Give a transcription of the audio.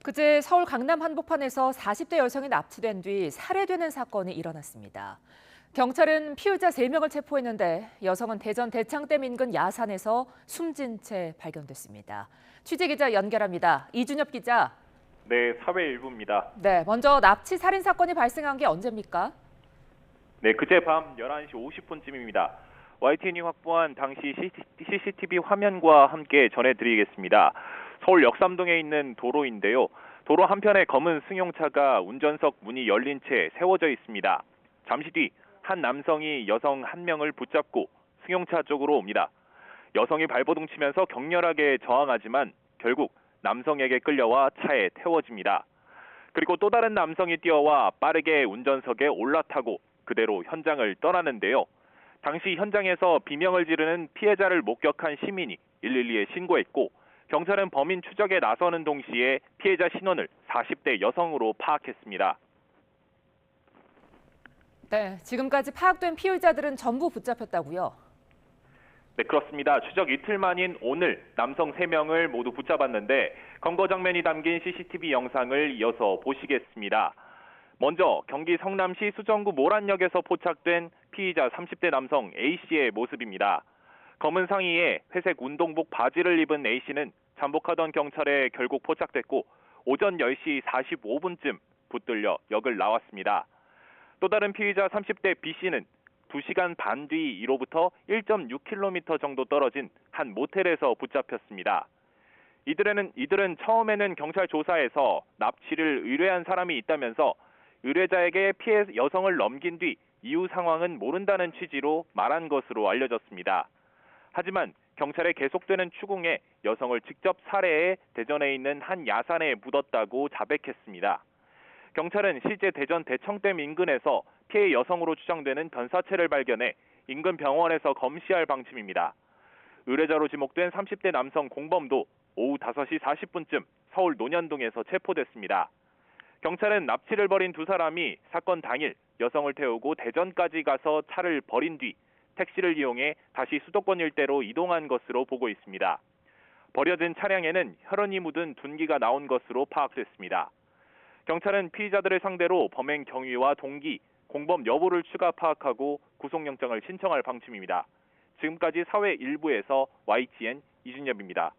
그제 서울 강남 한복판에서 40대 여성이 납치된 뒤 살해되는 사건이 일어났습니다. 경찰은 피의자 3명을 체포했는데 여성은 대전 대창댐 인근 야산에서 숨진 채 발견됐습니다. 취재기자 연결합니다. 이준엽 기자. 네, 사회일부입니다. 네, 먼저 납치 살인 사건이 발생한 게 언제입니까? 네, 그제 밤 11시 50분쯤입니다. YTN이 확보한 당시 CCTV 화면과 함께 전해드리겠습니다. 서울 역삼동에 있는 도로인데요. 도로 한편에 검은 승용차가 운전석 문이 열린 채 세워져 있습니다. 잠시 뒤 한 남성이 여성 한 명을 붙잡고 승용차 쪽으로 옵니다. 여성이 발버둥 치면서 격렬하게 저항하지만 결국 남성에게 끌려와 차에 태워집니다. 그리고 또 다른 남성이 뛰어와 빠르게 운전석에 올라타고 그대로 현장을 떠나는데요. 당시 현장에서 비명을 지르는 피해자를 목격한 시민이 112에 신고했고 경찰은 범인 추적에 나서는 동시에 피해자 신원을 40대 여성으로 파악했습니다. 네, 지금까지 파악된 피의자들은 전부 붙잡혔다고요? 네, 그렇습니다. 추적 이틀 만인 오늘 남성 3명을 모두 붙잡았는데 검거 장면이 담긴 CCTV 영상을 이어서 보시겠습니다. 먼저 경기 성남시 수정구 모란역에서 포착된 피의자 30대 남성 A씨의 모습입니다. 검은 상의에 회색 운동복 바지를 입은 A씨는 잠복하던 경찰에 결국 포착됐고 오전 10시 45분쯤 붙들려 역을 나왔습니다. 또 다른 피의자 30대 B씨는 2시간 반 뒤 이로부터 1.6km 정도 떨어진 한 모텔에서 붙잡혔습니다. 이들은 처음에는 경찰 조사에서 납치를 의뢰한 사람이 있다면서 의뢰자에게 피해 여성을 넘긴 뒤 이후 상황은 모른다는 취지로 말한 것으로 알려졌습니다. 하지만 경찰의 계속되는 추궁에 여성을 직접 살해해 대전에 있는 한 야산에 묻었다고 자백했습니다. 경찰은 실제 대전 대청댐 인근에서 피해 여성으로 추정되는 변사체를 발견해 인근 병원에서 검시할 방침입니다. 의뢰자로 지목된 30대 남성 공범도 오후 5시 40분쯤 서울 논현동에서 체포됐습니다. 경찰은 납치를 벌인 두 사람이 사건 당일 여성을 태우고 대전까지 가서 차를 버린 뒤 택시를 이용해 다시 수도권 일대로 이동한 것으로 보고 있습니다. 버려진 차량에는 혈흔이 묻은 둔기가 나온 것으로 파악됐습니다. 경찰은 피의자들을 상대로 범행 경위와 동기, 공범 여부를 추가 파악하고 구속영장을 신청할 방침입니다. 지금까지 사회 일부에서 YTN 이준엽입니다.